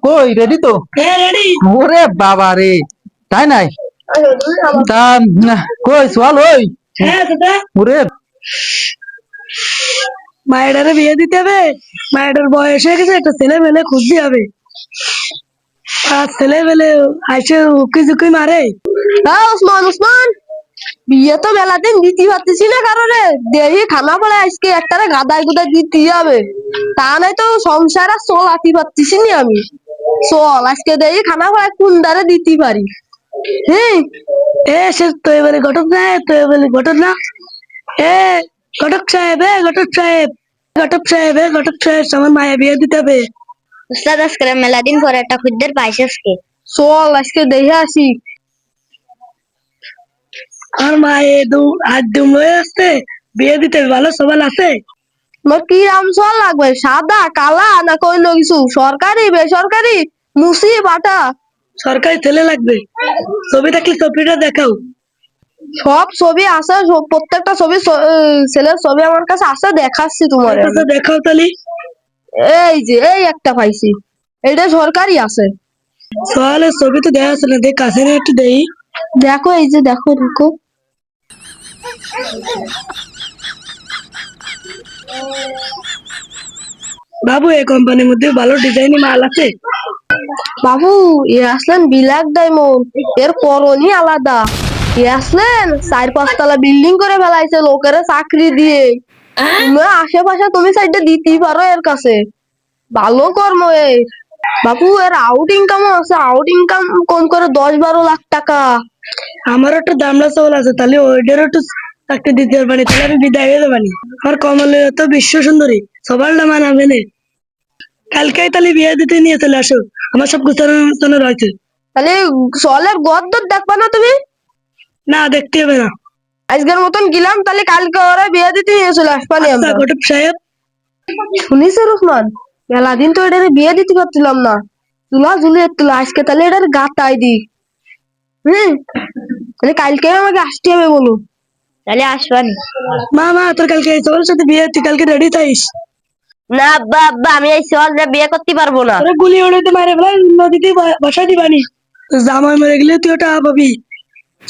কই রেডি তো? হ্যাঁ রেডি। ওরে বাবা রে, তাই নাই? তা কই সোয়াল ওই? হ্যাঁ দাদা, ওরে মায়েরারে বিয়ে দিতে হবে। মায়েরার বয়স হয়ে গেছে, একটা ছেলে মেলে খুঁজতে হবে। আর ছেলে মেলে আইসে উকি ঝুঁকি মারে। হ্যাঁ উসমান উসমান, বিয়ে তো মেলা দিন দিতে পারতেছি না কারণে দেরি খানা পড়ে আজকে একটারে গাদাই গুদাই দিতে হবে, তা নাই তো সংসার আর চলাতে পারতেছি না আমি। চল আজকে দেরি খানা পড়ে কোন দ্বারে দিতে পারি। হ্যাঁ এ সে তো এবারে ঘটক না, তো এবারে ঘটক না। এ ঘটক সাহেব, ঘটক সাহেব, ঘটক সাহেব, ঘটক সাহেব, আমার মায়ের বিয়ে দিতে হবে। উস্তাদ আজকে মেলা দিন পরে একটা খুদ্দের পাইছে আজকে। চল আজকে দেখে আসি। আর মায়ে হাত দুম হয়ে আসছে, বিয়ে দিতে হবে। ভালো সবাল আছে? তোমার কি রাম চল লাগবে, সাদা কালা না কইলো কিছু, সরকারি বেসরকারি, মুসি বাটা? সরকারি ছেলে লাগবে। ছবি থাকলে ছবিটা দেখাও। সব ছবি আছে, প্রত্যেকটা ছবি ছেলের ছবি আমার কাছে আছে, দেখাচ্ছি তোমার। আচ্ছা দেখাও তালি। এই যে এই একটা পাইছি, এটা সরকারি আছে। সোয়ালের ছবি তো দেখা যাচ্ছে না, দেখ কাছে নিয়ে একটু দেই। দেখো এই যে দেখো দেখো। বাবু এই কোম্পানির মধ্যে ভালো ডিজাইনি মাল আছে? বাবু এ আসলেন বিলাক ডায়মন্ড, এর করণই আলাদা। এ আসলেন 4-5 তলা বিল্ডিং করে ফেলাইছে লোকের চাকরি দিয়ে। তুমি আশেপাশে তুমি সাইডে দিতেই পারো এর কাছে, ভালো কর্ম এর। বাবু এর আউট ইনকামও আছে, আউট ইনকাম কম করে 10-12 লাখ টাকা। আমারও একটা দামড়া চাউল আছে, তাহলে ওইটারও একটু চাকরি দিতে পারি, তাহলে আমি বিদায় হয়ে যাবানি। আমার কমলে তো বিশ্ব সুন্দরী, সবার নাম আনাবে না। কালকেই তাহলে বিয়ে দিতে নিয়ে চলে আসো, আমার সব গুছানো রয়েছে। তাহলে চলের গদ্দর দেখবা না তুমি? না দেখতে হবে না। আজকের মতন গেলাম, তাহলে কালকে ওরা বিয়ে দিতে নিয়ে চলে আসবানি আচ্ছা আমরা। ঘটক সাহেব। শুনিস রহমান, মেলা দিন তো এটারে বিয়ে দিতে পারছিলাম না, তুলা ঝুলিয়ে তুলা, আজকে তাহলে এটার গাতাই দি। তাহলে কালকে আমাকে আসতে হবে বলো। তাহলে আসবানি। মা তোর কালকে সবার সাথে বিয়ে, তুই কালকে রেডি থাইস। না আব্বা আব্বা, আমি এই সোয়ালটা বিয়ে করতে পারবো না। তোরা গুলি উড়াইতে মারে ফেলাই, নদীতে বাসা দিবানি। জামাই মরে গেলে তুই ওটা পাবি,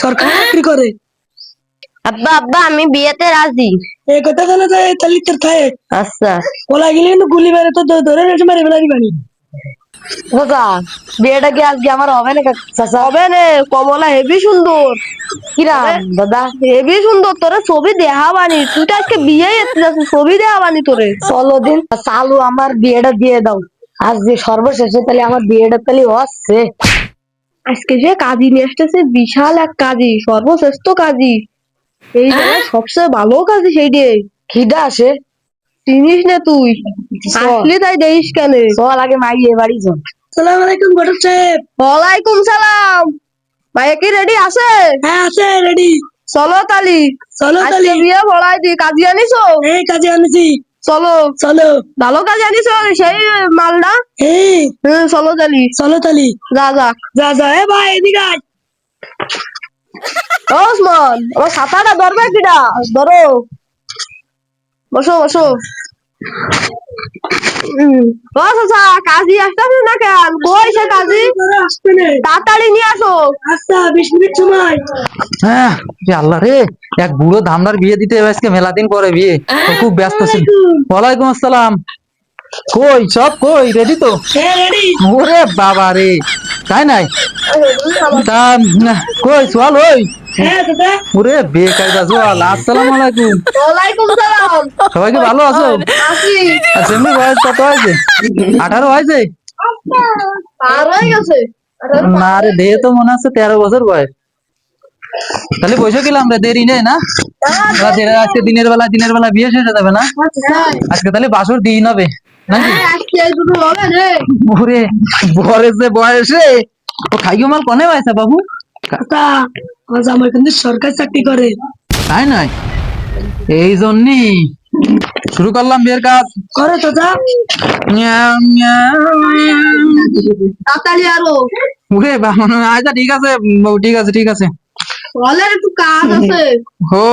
সরকারি চাকরি করে। আব্বা আব্বা, আমি বিয়েতে রাজি। এই কথা জানা যায় তাহলে তোর খায়। আচ্ছা ওলা গেলে কিন্তু গুলি মেরে তো ধরে রেখে মারে ফেলাই দিবানি। দাদা, বিয়েটা কি আজকে আমার হবে না চাচা? হবে নে, কমলা হেবি সুন্দর। কিরাম দাদা? হেবি সুন্দর, তোরে ছবি দেখাবানি, তুই তো আজকে বিয়ে এতে যাচ্ছিস, ছবি দেখাবানি তোরে। চলো দিন চালু, আমার বিয়েটা দিয়ে দাও আজ যে সর্বশেষে, তাহলে আমার বিয়েটা তাহলে হচ্ছে। আজকে যে কাজী নিয়ে আসতেছে, বিশাল এক কাজী, সর্বশ্রেষ্ঠ কাজী, এই জেলার সবচেয়ে ভালো কাজী সেইটে। খিদা আসে। চিনিস না তুই? আসলি তাই দেখিস কেন? চল আগে মাইয়ে বাড়ি যাও। সালাম আলাইকুম ঘটক সাহেব। ওয়ালাইকুম সালাম। ভাইয়া কি রেডি আছে? হ্যাঁ আছে রেডি। চলো তালি, চলো আজকে তালি। বিয়ে পড়াই দি। কাজী আনিছো? এই কাজে আনছি। চলো চলো। ভালো কাজী আনিছো, সেই মালটা। এই চলো তালি। চলো তালি। যা যা। যা এ ভাই এদিকে আয়। ও ওসমান, আমার ছাতাটা ধরবে কিটা? ধরো, বসো বসো। ও চাচা, কাজী আসতেছে না কেন? কই সে কাজী? তোরা আসবে না। তাড়াতাড়ি নিয়ে আসো। আচ্ছা 20 মিনিট সময়। হ্যাঁ, এ আল্লাহ রে, এক বুড়ো ধামদার বিয়ে দিতে হবে আজকে, মেলা দিন পরে বিয়ে। ও খুব ব্যস্ত ছিল। ওয়ালাইকুম আসসালাম। কই সব কই রেডি তো? হ্যাঁ রেডি। ওরে বাবা রে, তাই নাই? তা কই সোয়াল ওই? হ্যাঁ দাদা। ওরে বেকায়দা সোয়াল, আসসালামু আলাইকুম। ওয়ালাইকুম সালাম। সবাই কি ভালো আছো? আসি। আর সেমনি বয়স কত হয়েছে? 18 হয়েছে? পার হয়ে গেছে। না রে, দেহে তো মনে হচ্ছে 13 বছর বয়স। তাহলে বসে গেলাম রে, দেরি নেই না? আজকে দিনের বেলা বিয়ে শেষ হয়ে যাবে না? আজকে তাহলে বাসর দিন হবে নাকি? আজকে এই দুটো হবে রে। ওরে বয়স যে বয়সে ও খাইও মাল কনে পাইছে বাবু? তা আজ আমার কিন্তু সরকারি চাকরি করে। তাই নাই? এই জন্যই শুরু করলাম বিয়ের কাজ। করে দাদা। তাড়াতাড়ি আরো। ওরে বাবা, আচ্ছা ঠিক আছে, ঠিক আছে ঠিক আছে। বলের একটু কাজ আছে। ও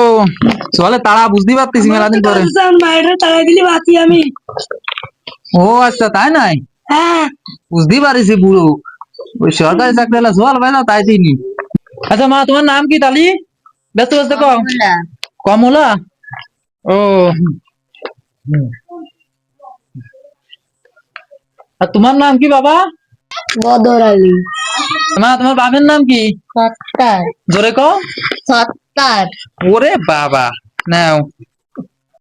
চলে তারা, বুঝতে পারতেছি মেলা দিন পরে। মায়ের তাড়া দিলি বাঁচি আমি। ও আচ্ছা তাই নাই? হ্যাঁ বুঝতেই পারিছি বুড়ো, ওই সরকারি চাকরি হলে জল পাই না তাই দিইনি। আচ্ছা মা, তোমার নাম কি তালি? ব্যস্ত ব্যস্ত কম। কমলা। ও, আর তোমার নাম কি বাবা? বদর আলী। মা, তোমার বাপের নাম কি? সত্তার। জোরে কও। সত্তার। ওরে বাবা, নাও।